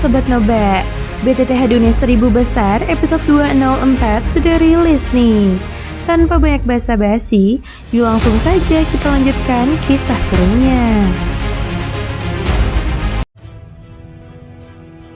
Sobat Nobak, BTTH Dunia 1000 Besar episode 204 sudah rilis nih. Tanpa banyak basa-basi, yuk langsung saja kita lanjutkan kisah serunya.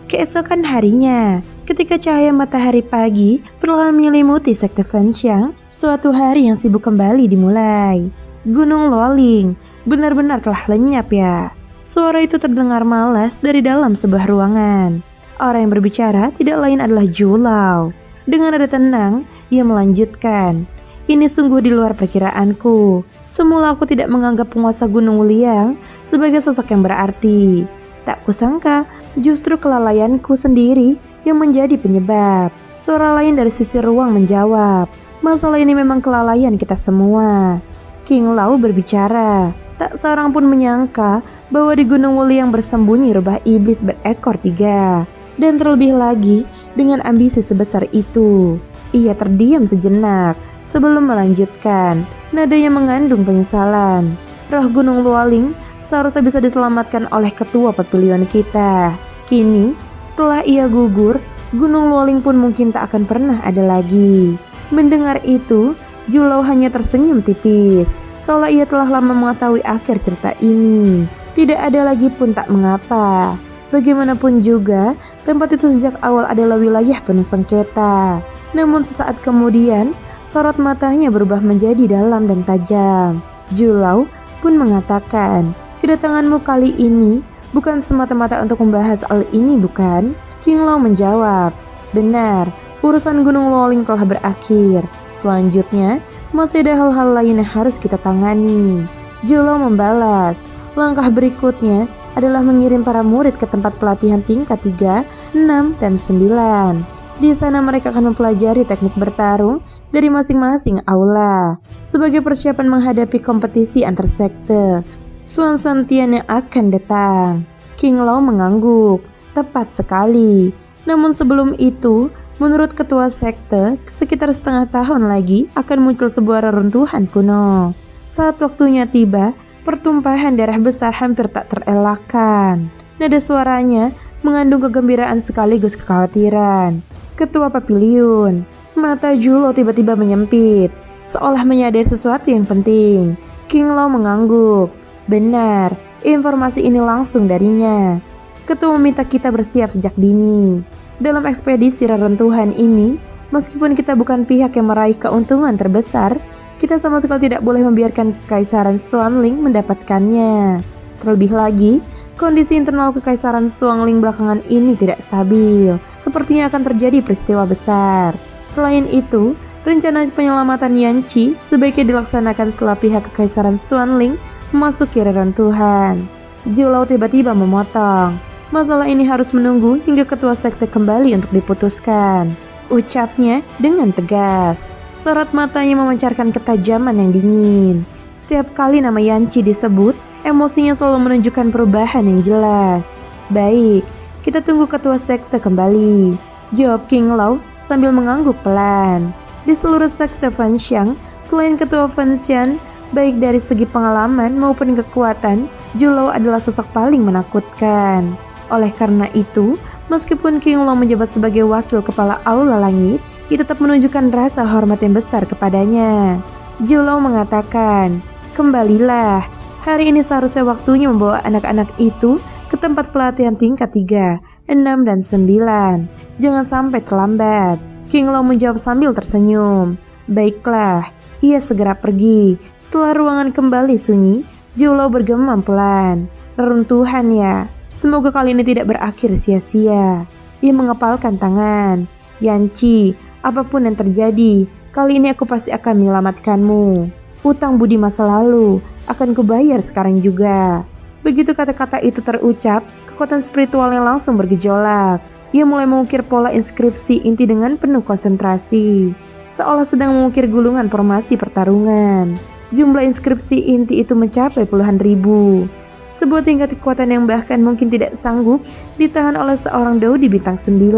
Keesokan harinya, ketika cahaya matahari pagi perlahan menyelimuti sekte Fenxiang, suatu hari yang sibuk kembali dimulai. Gunung Luoling benar-benar telah lenyap ya. Suara itu terdengar malas dari dalam sebuah ruangan. Orang yang berbicara tidak lain adalah Julau. Dengan nada tenang, ia melanjutkan. Ini sungguh di luar perkiraanku. Semula aku tidak menganggap penguasa Gunung Wuliang sebagai sosok yang berarti. Tak kusangka, justru kelalaianku sendiri yang menjadi penyebab. Suara lain dari sisi ruang menjawab. Masalah ini memang kelalaian kita semua. King Lau berbicara. Tak seorang pun menyangka bahwa di Gunung Wuliang bersembunyi rubah iblis berekor 3. Dan terlebih lagi dengan ambisi sebesar itu. Ia terdiam sejenak sebelum melanjutkan. Nadanya mengandung penyesalan. Roh Gunung Luoling seharusnya bisa diselamatkan oleh ketua pavilion kita. Kini setelah ia gugur, Gunung Luoling pun mungkin tak akan pernah ada lagi. Mendengar itu, Julau hanya tersenyum tipis, seolah ia telah lama mengetahui akhir cerita ini. Tidak ada lagi pun tak mengapa. Bagaimanapun juga, tempat itu sejak awal adalah wilayah penuh sengketa. Namun sesaat kemudian, sorot matanya berubah menjadi dalam dan tajam. Julau pun mengatakan, kedatanganmu kali ini bukan semata-mata untuk membahas hal ini, bukan? King Lau menjawab, benar, urusan Gunung Luoling telah berakhir. Selanjutnya, masih ada hal-hal lain yang harus kita tangani. Julau membalas, langkah berikutnya adalah mengirim para murid ke tempat pelatihan tingkat 3, 6, dan 9. Di sana mereka akan mempelajari teknik bertarung dari masing-masing aula sebagai persiapan menghadapi kompetisi antar sekte Xuan Santian yang akan datang. King Lau mengangguk, tepat sekali. Namun sebelum itu, menurut ketua sekte, sekitar setengah tahun lagi akan muncul sebuah reruntuhan kuno. Saat waktunya tiba, pertumpahan darah besar hampir tak terelakkan. Nada suaranya mengandung kegembiraan sekaligus kekhawatiran. Ketua pavilion, mata Julau tiba-tiba menyempit, seolah menyadari sesuatu yang penting. King Lau mengangguk. Benar, informasi ini langsung darinya. Ketua meminta kita bersiap sejak dini. Dalam ekspedisi reruntuhan ini, meskipun kita bukan pihak yang meraih keuntungan terbesar, kita sama sekali tidak boleh membiarkan Kekaisaran Xuanling mendapatkannya. Terlebih lagi, kondisi internal Kekaisaran Xuanling belakangan ini tidak stabil. Sepertinya akan terjadi peristiwa besar. Selain itu, rencana penyelamatan Yanqi sebaiknya dilaksanakan setelah pihak Kekaisaran Xuanling memasuki reruntuhan. Julau tiba-tiba memotong. Masalah ini harus menunggu hingga ketua sekte kembali untuk diputuskan. Ucapnya dengan tegas. Sorot matanya memancarkan ketajaman yang dingin. Setiap kali nama Yanqi disebut, emosinya selalu menunjukkan perubahan yang jelas. Baik, kita tunggu ketua sekte kembali, jawab King Lau sambil mengangguk pelan. Di seluruh sekte Fenxiang, selain ketua Fenxiang, baik dari segi pengalaman maupun kekuatan, Julau adalah sosok paling menakutkan. Oleh karena itu, meskipun King Lau menjabat sebagai wakil kepala Aula Langit, ia tetap menunjukkan rasa hormat yang besar kepadanya. Julau mengatakan, kembalilah. Hari ini seharusnya waktunya membawa anak-anak itu ke tempat pelatihan tingkat 3, 6, dan 9. Jangan sampai terlambat. King Lau menjawab sambil tersenyum. Baiklah, ia segera pergi. Setelah ruangan kembali sunyi, Julau bergemam pelan. Reruntuhan ya. Semoga kali ini tidak berakhir sia-sia. Ia mengepalkan tangan. Yanqi, apapun yang terjadi, kali ini aku pasti akan menyelamatkanmu. Utang budi masa lalu akan kubayar sekarang juga. Begitu kata-kata itu terucap, kekuatan spiritualnya langsung bergejolak. Ia mulai mengukir pola inskripsi inti dengan penuh konsentrasi, seolah sedang mengukir gulungan formasi pertarungan. Jumlah inskripsi inti itu mencapai puluhan ribu. Sebuah tingkat kekuatan yang bahkan mungkin tidak sanggup ditahan oleh seorang Dao di bintang 9.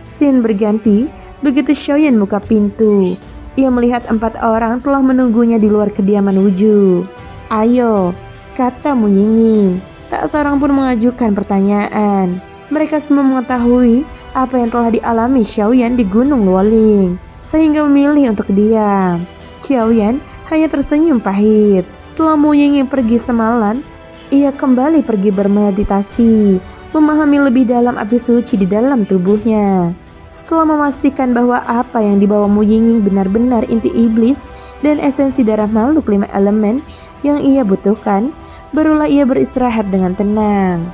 Scene berganti begitu Xiaoyan buka pintu. Ia melihat 4 orang telah menunggunya di luar kediaman Wuju. Ayo, kata Mu Yingning. Tak seorang pun mengajukan pertanyaan. Mereka semua mengetahui apa yang telah dialami Xiaoyan di Gunung Luoling, sehingga memilih untuk diam. Xiaoyan hanya tersenyum pahit. Setelah Mu Yingying pergi semalam, ia kembali pergi bermeditasi, memahami lebih dalam api suci di dalam tubuhnya. Setelah memastikan bahwa apa yang dibawa Mu Yingying benar-benar inti iblis dan esensi darah makhluk 5 elemen yang ia butuhkan, barulah ia beristirahat dengan tenang.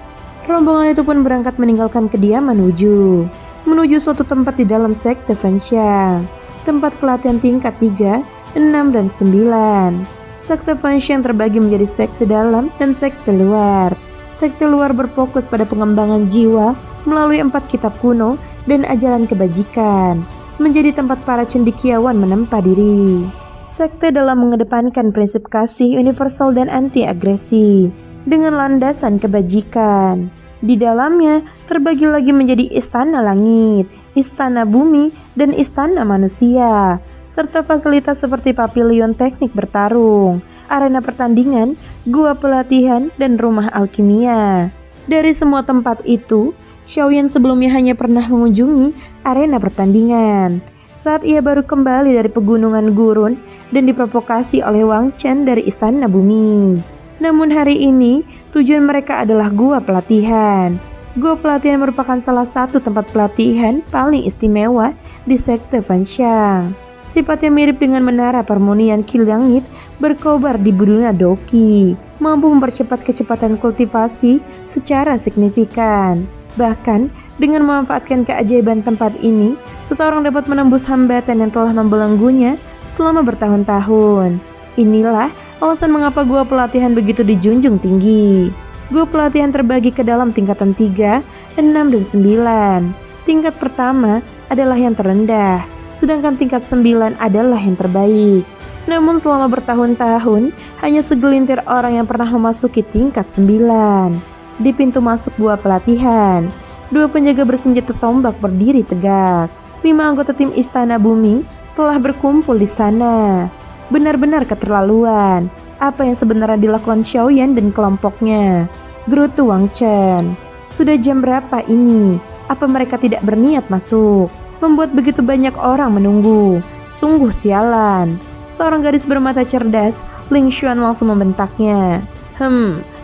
Rombongan itu pun berangkat meninggalkan kediaman menuju suatu tempat di dalam sekte Fenxiang, tempat pelatihan tingkat 3, 6, dan 9. Sekte Fenxiang terbagi menjadi sekte dalam dan sekte luar. Sekte luar berfokus pada pengembangan jiwa melalui 4 kitab kuno dan ajaran kebajikan, menjadi tempat para cendekiawan menempa diri. Sekte dalam mengedepankan prinsip kasih universal dan anti-agresi dengan landasan kebajikan. Di dalamnya terbagi lagi menjadi istana langit, istana bumi, dan istana manusia, serta fasilitas seperti pavilion teknik bertarung, arena pertandingan, gua pelatihan, dan rumah alkimia. Dari semua tempat itu, Xiaoyan sebelumnya hanya pernah mengunjungi arena pertandingan saat ia baru kembali dari pegunungan gurun dan diprovokasi oleh Wang Chen dari istana bumi. Namun hari ini, tujuan mereka adalah gua pelatihan. Gua pelatihan merupakan salah satu tempat pelatihan paling istimewa di sekte Fenxiang. Sifatnya mirip dengan menara permunian Ki Langit berkobar di dunia Doki, mampu mempercepat kecepatan kultivasi secara signifikan. Bahkan, dengan memanfaatkan keajaiban tempat ini, seseorang dapat menembus hambatan yang telah membelenggunya selama bertahun-tahun. Inilah alasan mengapa gua pelatihan begitu dijunjung tinggi. Gua pelatihan terbagi ke dalam tingkatan 3, 6, dan 9. Tingkat pertama adalah yang terendah, sedangkan tingkat 9 adalah yang terbaik. Namun selama bertahun-tahun, hanya segelintir orang yang pernah memasuki tingkat 9. Di pintu masuk gua pelatihan, 2 penjaga bersenjata tombak berdiri tegak. 5 anggota tim Istana Bumi telah berkumpul di sana. Benar-benar keterlaluan apa yang sebenarnya dilakukan Xiaoyan dan kelompoknya. Gerutu Wang Chen. Sudah jam berapa ini? Apa mereka tidak berniat masuk? Membuat begitu banyak orang menunggu. Sungguh sialan. Seorang gadis bermata cerdas, Ling Xuan langsung membentaknya.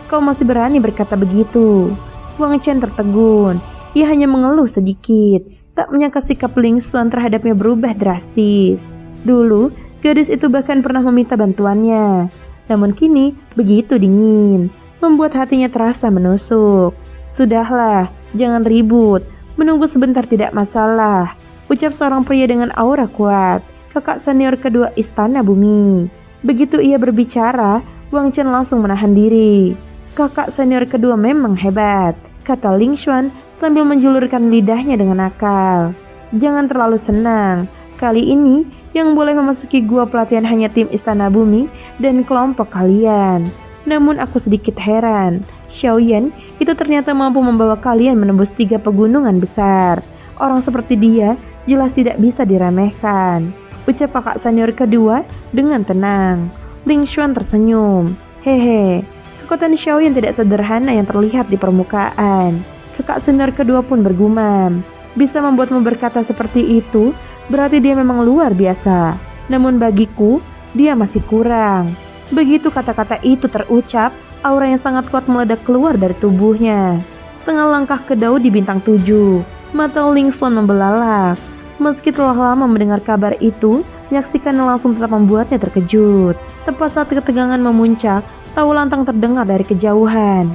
Kau masih berani berkata begitu? Wang Chen tertegun. Ia hanya mengeluh sedikit. Tak menyangka sikap Ling Xuan terhadapnya berubah drastis. Dulu, gadis itu bahkan pernah meminta bantuannya. Namun kini begitu dingin, membuat hatinya terasa menusuk. Sudahlah, jangan ribut. Menunggu sebentar tidak masalah, ucap seorang pria dengan aura kuat, kakak senior kedua Istana Bumi. Begitu ia berbicara, Wang Chen langsung menahan diri. Kakak senior kedua memang hebat, kata Ling Xuan sambil menjulurkan lidahnya dengan nakal. Jangan terlalu senang. Kali ini yang boleh memasuki gua pelatihan hanya tim Istana Bumi dan kelompok kalian. Namun aku sedikit heran, Xiaoyan itu ternyata mampu membawa kalian menembus 3 pegunungan besar. Orang seperti dia jelas tidak bisa diremehkan, ucap kakak senior kedua dengan tenang. Ling Xuan tersenyum. Hehe, kekuatan Xiaoyan tidak sederhana yang terlihat di permukaan. Kakak senior kedua pun bergumam. Bisa membuatmu berkata seperti itu, berarti dia memang luar biasa. Namun bagiku, dia masih kurang. Begitu kata-kata itu terucap, aura yang sangat kuat meledak keluar dari tubuhnya. Setengah langkah ke Dao di bintang 7, mata Ling Xuan membelalak. Meski telah lama mendengar kabar itu, menyaksikannya langsung tetap membuatnya terkejut. Tepat saat ketegangan memuncak, tahu lantang terdengar dari kejauhan.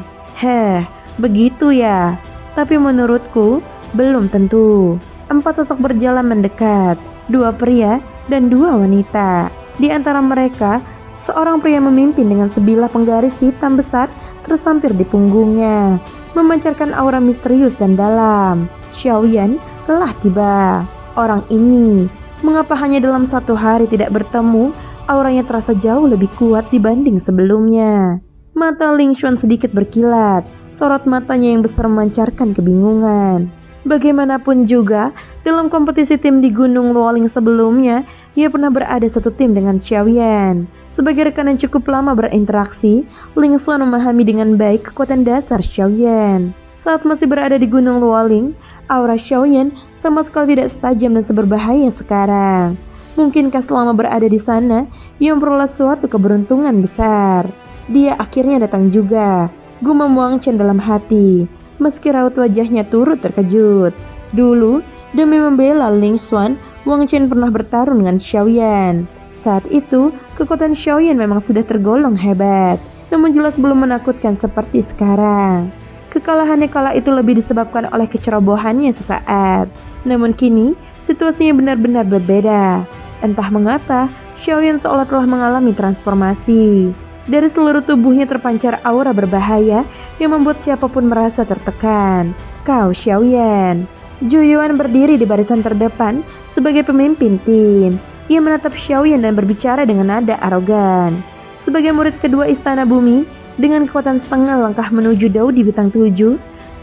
Begitu ya. Tapi menurutku, belum tentu. 4 sosok berjalan mendekat, 2 pria dan 2 wanita. Di antara mereka, seorang pria memimpin dengan sebilah penggaris hitam besar tersampir di punggungnya, memancarkan aura misterius dan dalam. Xiaoyan telah tiba. Orang ini, mengapa hanya dalam 1 hari tidak bertemu, auranya terasa jauh lebih kuat dibanding sebelumnya. Mata Ling Xuan sedikit berkilat, sorot matanya yang besar memancarkan kebingungan. Bagaimanapun juga, dalam kompetisi tim di Gunung Luoling sebelumnya, ia pernah berada satu tim dengan Xiaoyan. Sebagai rekan yang cukup lama berinteraksi, Ling Xuan memahami dengan baik kekuatan dasar Xiaoyan. Saat masih berada di Gunung Luoling, aura Xiaoyan sama sekali tidak setajam dan seberbahaya sekarang. Mungkinkah selama berada di sana, ia memperoleh suatu keberuntungan besar. Dia akhirnya datang juga, gumam Wang Chen dalam hati, meski raut wajahnya turut terkejut. Dulu, demi membela Ling Xuan, Wang Chen pernah bertarung dengan Xiaoyan. Saat itu, kekuatan Xiaoyan memang sudah tergolong hebat, namun jelas belum menakutkan seperti sekarang. Kekalahannya kala itu lebih disebabkan oleh kecerobohannya sesaat. Namun kini, situasinya benar-benar berbeda. Entah mengapa, Xiaoyan seolah telah mengalami transformasi. Dari seluruh tubuhnya terpancar aura berbahaya yang membuat siapapun merasa tertekan. Kau Xiaoyan. Zhu Yuan berdiri di barisan terdepan sebagai pemimpin tim. Ia menatap Xiaoyan dan berbicara dengan nada arogan. Sebagai murid kedua Istana Bumi, dengan kekuatan setengah langkah menuju Daudi Bintang 7,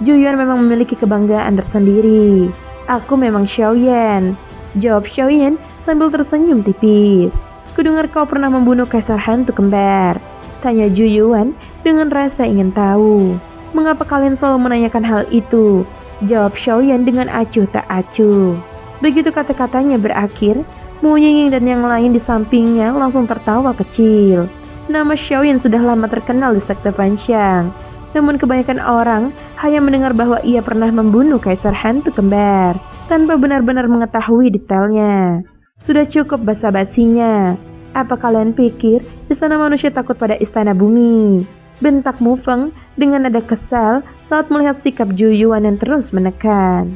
Zhu Yuan memang memiliki kebanggaan tersendiri. Aku memang Xiaoyan, jawab Xiaoyan sambil tersenyum tipis. Kudengar kau pernah membunuh Kaisar Hantu Kembar, tanya Zhu Yuan dengan rasa ingin tahu. Mengapa kalian selalu menanyakan hal itu? Jawab Xiaoyan dengan acuh tak acuh. Begitu kata-katanya berakhir, Mu Yingying dan yang lain di sampingnya langsung tertawa kecil. Nama Xiaoyan sudah lama terkenal di sekte Fanxiang, namun kebanyakan orang hanya mendengar bahwa ia pernah membunuh Kaisar Hantu Kembar tanpa benar-benar mengetahui detailnya. Sudah cukup basa-basinya. Apa kalian pikir Istana Manusia takut pada Istana Bumi? Bentak Mu Feng dengan nada kesal saat melihat sikap Zhu Yuan yang terus menekan.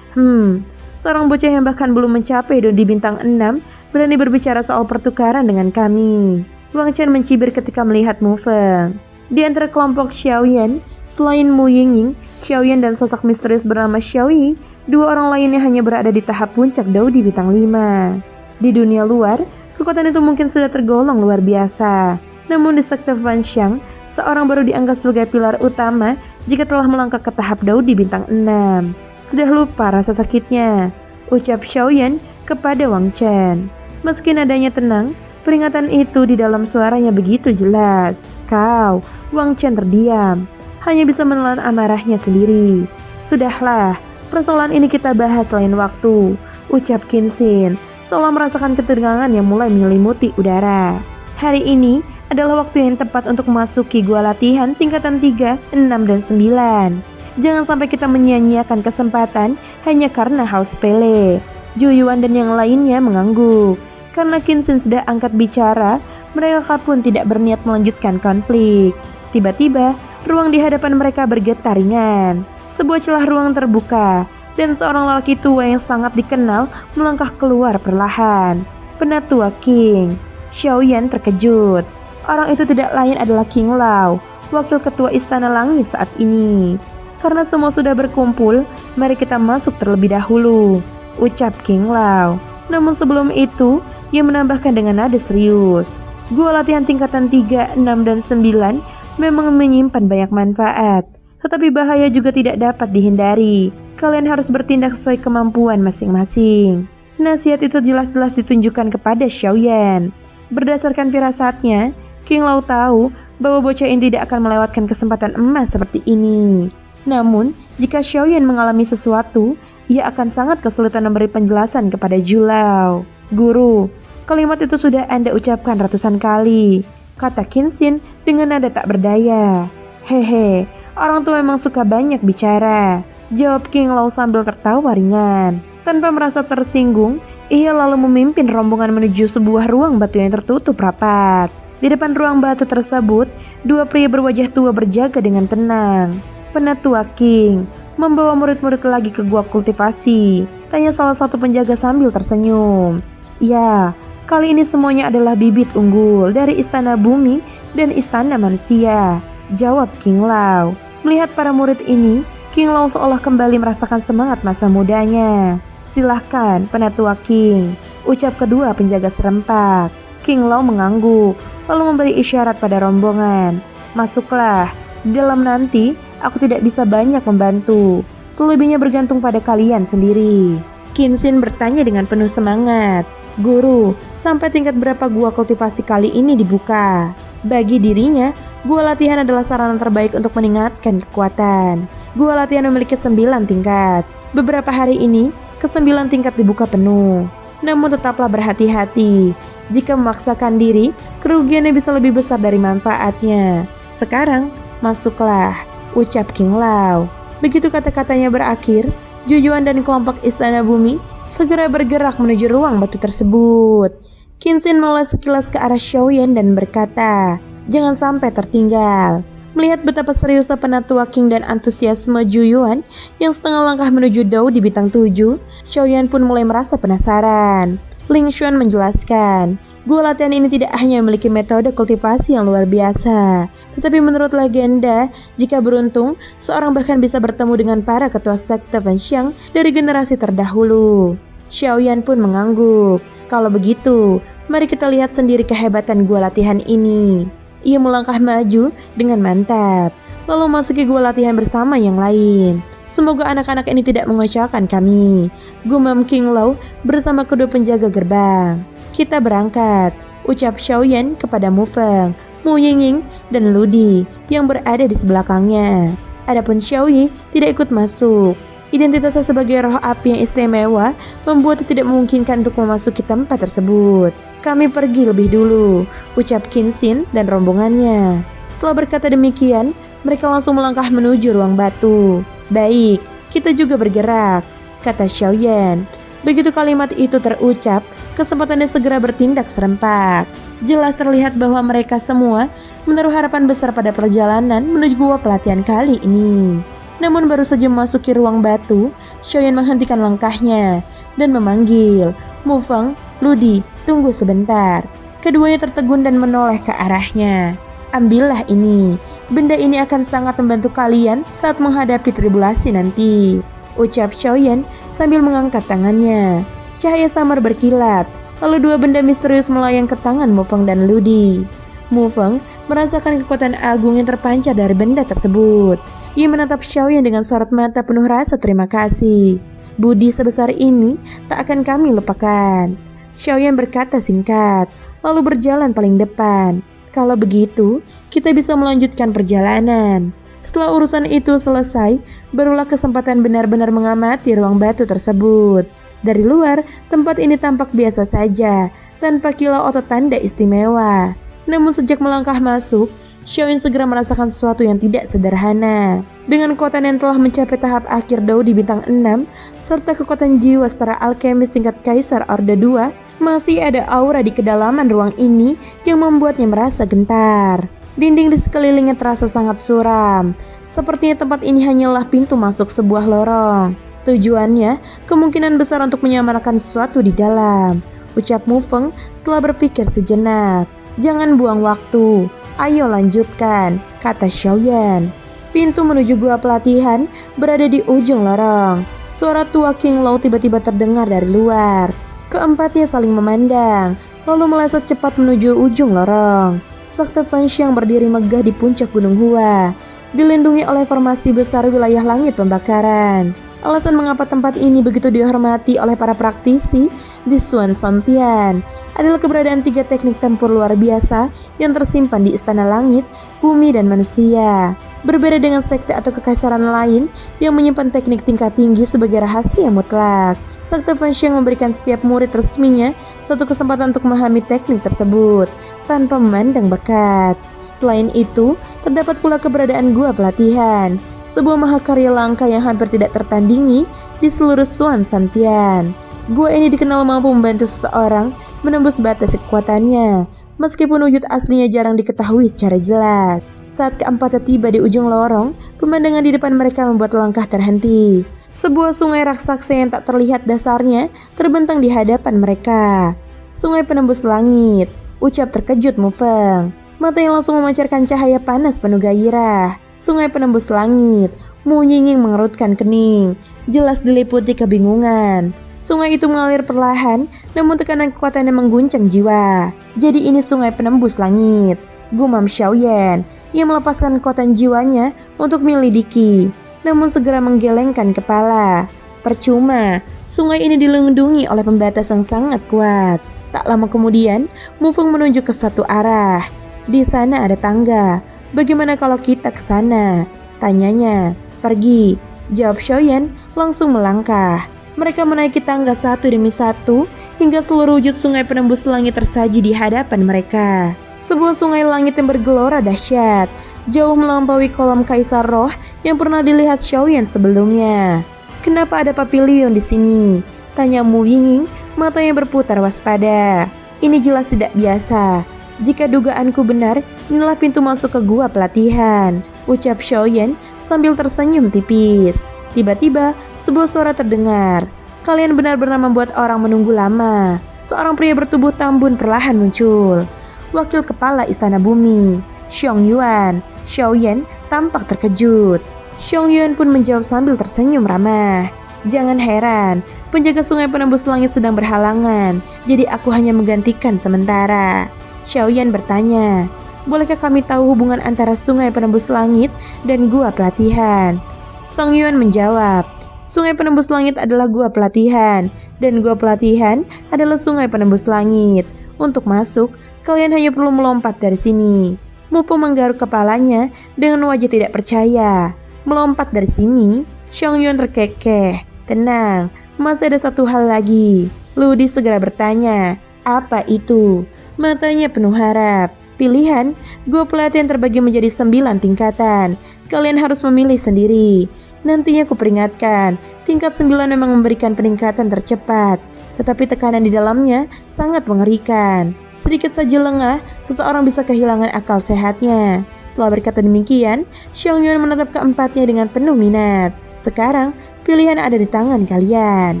Seorang bocah yang bahkan belum mencapai di bintang 6 berani berbicara soal pertukaran dengan kami. Wang Chen mencibir ketika melihat Mu Feng. Di antara kelompok Xiaoyan, selain Mu Yingying, Xiaoyan dan sosok misterius bernama Xiaoyi, dua orang lainnya hanya berada di tahap puncak Daudi Bintang 5. Di dunia luar, kekuatan itu mungkin sudah tergolong luar biasa. Namun di sekte Fanxiang, seorang baru dianggap sebagai pilar utama jika telah melangkah ke tahap Daudi Bintang 6. Sudah lupa rasa sakitnya, ucap Xiaoyan kepada Wang Chen. Meski nadanya tenang, peringatan itu di dalam suaranya begitu jelas. Kau, Wang Chen terdiam, hanya bisa menelan amarahnya sendiri. Sudahlah, persoalan ini kita bahas lain waktu, ucap Qinxin, seolah merasakan ketegangan yang mulai menyelimuti udara. Hari ini adalah waktu yang tepat untuk memasuki gua latihan tingkatan 3, 6, dan 9. Jangan sampai kita menyia-nyiakan kesempatan hanya karena hal sepele. Zhu Yuan dan yang lainnya mengangguk. Karena Qinxin sudah angkat bicara, mereka pun tidak berniat melanjutkan konflik. Tiba-tiba, ruang di hadapan mereka bergetar ringan. Sebuah celah ruang terbuka, dan seorang lelaki tua yang sangat dikenal melangkah keluar perlahan. Penatua King. Xiaoyan terkejut. Orang itu tidak lain adalah King Lao, wakil ketua Istana Langit saat ini. Karena semua sudah berkumpul, mari kita masuk terlebih dahulu, ucap King Lao. Namun sebelum itu, ia menambahkan dengan nada serius. Gua latihan tingkatan 3, 6, dan 9 memang menyimpan banyak manfaat, tetapi bahaya juga tidak dapat dihindari. Kalian harus bertindak sesuai kemampuan masing-masing. Nasihat itu jelas-jelas ditunjukkan kepada Xiaoyan. Berdasarkan firasatnya, King Lao tahu bahwa bocah ini tidak akan melewatkan kesempatan emas seperti ini. Namun, jika Xiaoyan mengalami sesuatu, ia akan sangat kesulitan memberi penjelasan kepada Zhu Lao. Guru, kalimat itu sudah Anda ucapkan ratusan kali, kata Qinxin dengan nada tak berdaya. Hehe, orang tua memang suka banyak bicara, jawab King Lao sambil tertawa ringan. Tanpa merasa tersinggung, ia lalu memimpin rombongan menuju sebuah ruang batu yang tertutup rapat. Di depan ruang batu tersebut, dua pria berwajah tua berjaga dengan tenang. Penatua King, membawa murid-murid lagi ke gua kultivasi, tanya salah satu penjaga sambil tersenyum. Ya, kali ini semuanya adalah bibit unggul dari Istana Bumi dan Istana Manusia, jawab King Lao. Melihat para murid ini, King Lao seolah kembali merasakan semangat masa mudanya. Silahkan, Penatua King, ucap kedua penjaga serempak. King Lao mengangguk, lalu memberi isyarat pada rombongan. Masuklah, di dalam nanti aku tidak bisa banyak membantu. Selebihnya bergantung pada kalian sendiri. Qinxin bertanya dengan penuh semangat. Guru, sampai tingkat berapa gua kultivasi kali ini dibuka? Bagi dirinya, Gua latihan adalah sarana terbaik untuk meningkatkan kekuatan. Gua latihan memiliki 9 tingkat. Beberapa hari ini, ke-9 tingkat dibuka penuh. Namun tetaplah berhati-hati. Jika memaksakan diri, kerugiannya bisa lebih besar dari manfaatnya. Sekarang, masuklah, ucap King Lao. Begitu kata-katanya berakhir, Juyuan dan kelompok Istana Bumi segera bergerak menuju ruang batu tersebut. Qinxin menoleh sekilas ke arah Xiaoyan dan berkata, "Jangan sampai tertinggal." Melihat betapa seriusnya penatua King dan antusiasme Juyuan yang setengah langkah menuju Dou di bintang 7, Xiaoyan pun mulai merasa penasaran. Ling Xuan menjelaskan, gua latihan ini tidak hanya memiliki metode kultivasi yang luar biasa, tetapi menurut legenda, jika beruntung, seorang bahkan bisa bertemu dengan para ketua sekte Fenxiang dari generasi terdahulu. Xiaoyan pun mengangguk. Kalau begitu, mari kita lihat sendiri kehebatan gua latihan ini. Ia melangkah maju dengan mantap, lalu masuki gua latihan bersama yang lain. Semoga anak-anak ini tidak mengecewakan kami, gumam King Lao bersama kedua penjaga gerbang. Kita berangkat, ucap Xiaoyan kepada Mu Feng, Mu Yingying, dan Ludi yang berada di sebelakangnya. Adapun Xiaoyi tidak ikut masuk. Identitasnya sebagai roh api yang istimewa membuatnya tidak memungkinkan untuk memasuki tempat tersebut. Kami pergi lebih dulu, ucap Qinxin dan rombongannya. Setelah berkata demikian, mereka langsung melangkah menuju ruang batu. Baik, kita juga bergerak, kata Xiaoyan. Begitu kalimat itu terucap, kesempatannya segera bertindak serempak. Jelas terlihat bahwa mereka semua menaruh harapan besar pada perjalanan menuju gua pelatihan kali ini. Namun baru saja memasuki ruang batu, Xiaoyan menghentikan langkahnya dan memanggil, "Mu Feng, Ludi, tunggu sebentar." Keduanya tertegun dan menoleh ke arahnya. "Ambillah ini. Benda ini akan sangat membantu kalian saat menghadapi tribulasi nanti," ucap Xiaoyan sambil mengangkat tangannya. Cahaya samar berkilat, lalu dua benda misterius melayang ke tangan Mu Feng dan Ludi. Mu Feng merasakan kekuatan agung yang terpancar dari benda tersebut. Ia menatap Xiaoyan dengan sorot mata penuh rasa terima kasih. "Budi sebesar ini tak akan kami lupakan," Xiaoyan berkata singkat, lalu berjalan paling depan. "Kalau begitu, kita bisa melanjutkan perjalanan." Setelah urusan itu selesai, barulah kesempatan benar-benar mengamati ruang batu tersebut. Dari luar, tempat ini tampak biasa saja, tanpa kilau atau tanda istimewa. Namun sejak melangkah masuk, Xiaoyan segera merasakan sesuatu yang tidak sederhana. Dengan kekuatan yang telah mencapai tahap akhir Dou di bintang 6, serta kekuatan jiwa setara alkemis tingkat Kaisar Orde 2, masih ada aura di kedalaman ruang ini yang membuatnya merasa gentar. Dinding di sekelilingnya terasa sangat suram. Sepertinya tempat ini hanyalah pintu masuk sebuah lorong. Tujuannya kemungkinan besar untuk menyamarkan sesuatu di dalam, ucap Mu Feng setelah berpikir sejenak. "Jangan buang waktu. Ayo lanjutkan," kata Xiaoyan. Pintu menuju gua pelatihan berada di ujung lorong. Suara tua King Lao tiba-tiba terdengar dari luar. Keempatnya saling memandang, lalu meleset cepat menuju ujung lorong. Sekte Fenxiang berdiri megah di puncak Gunung Hua, dilindungi oleh formasi besar wilayah langit pembakaran. Alasan mengapa tempat ini begitu dihormati oleh para praktisi di Suan Santian adalah keberadaan 3 teknik tempur luar biasa yang tersimpan di Istana Langit, Bumi, dan Manusia. Berbeda dengan sekte atau kekaisaran lain yang menyimpan teknik tingkat tinggi sebagai rahasia mutlak, Sekte Fenxiang memberikan setiap murid resminya suatu kesempatan untuk memahami teknik tersebut tanpa memandang bakat. Selain itu, terdapat pula keberadaan gua pelatihan, sebuah mahakarya langka yang hampir tidak tertandingi di seluruh Suan Santian. Gua ini dikenal mampu membantu seseorang menembus batas kekuatannya, meskipun wujud aslinya jarang diketahui secara jelas. Saat keempatnya tiba di ujung lorong, pemandangan di depan mereka membuat langkah terhenti. Sebuah sungai raksasa yang tak terlihat dasarnya terbentang di hadapan mereka. "Sungai penembus langit," ucap terkejut Mu Feng. Mata yang langsung memancarkan cahaya panas penuh gairah. "Sungai penembus langit," Mu Yingying mengerutkan kening, jelas diliputi kebingungan. Sungai itu mengalir perlahan, namun tekanan kekuatannya mengguncang jiwa. "Jadi ini sungai penembus langit," gumam Xiaoyan. Ia melepaskan kekuatan jiwanya untuk menyelidiki, namun segera menggelengkan kepala. Percuma, sungai ini dilindungi oleh pembatas yang sangat kuat. Tak lama kemudian, Mu Feng menunjuk ke satu arah. Di sana ada tangga. Bagaimana kalau kita ke sana? Tanyanya. Pergi, jawab Xiaoyan langsung melangkah. Mereka menaiki tangga satu demi satu hingga seluruh wujud sungai penembus langit tersaji di hadapan mereka. Sebuah sungai langit yang bergelora dahsyat, jauh melampaui kolam kaisar roh yang pernah dilihat Xiaoyan sebelumnya. Kenapa ada papilion di sini? Tanya Mu Yinging, matanya berputar waspada. Ini jelas tidak biasa. Jika dugaanku benar, inilah pintu masuk ke gua pelatihan, ucap Xiaoyan sambil tersenyum tipis. Tiba-tiba, sebuah suara terdengar. Kalian benar-benar membuat orang menunggu lama. Seorang pria bertubuh tambun perlahan muncul. Wakil kepala Istana Bumi, Xiong Yuan. Xiaoyan tampak terkejut. Xiong Yuan pun menjawab sambil tersenyum ramah. Jangan heran, penjaga sungai penembus langit sedang berhalangan, jadi aku hanya menggantikan sementara. Xiaoyan bertanya, bolehkah kami tahu hubungan antara sungai penembus langit dan gua pelatihan? Song Yuan menjawab, sungai penembus langit adalah gua pelatihan, dan gua pelatihan adalah sungai penembus langit. Untuk masuk, kalian hanya perlu melompat dari sini. Mupo menggaruk kepalanya dengan wajah tidak percaya. Melompat dari sini? Xiong Yuan terkekeh. Tenang, masih ada satu hal lagi. Ludi segera bertanya, apa itu? Matanya penuh harap. Pilihan, gua pelatihan terbagi menjadi 9 tingkatan. Kalian harus memilih sendiri. Nantinya aku peringatkan, tingkat 9 memang memberikan peningkatan tercepat, tetapi tekanan di dalamnya sangat mengerikan. Sedikit saja lengah, seseorang bisa kehilangan akal sehatnya. Setelah berkata demikian, Xiong Yuan menatap keempatnya dengan penuh minat. Sekarang, pilihan ada di tangan kalian.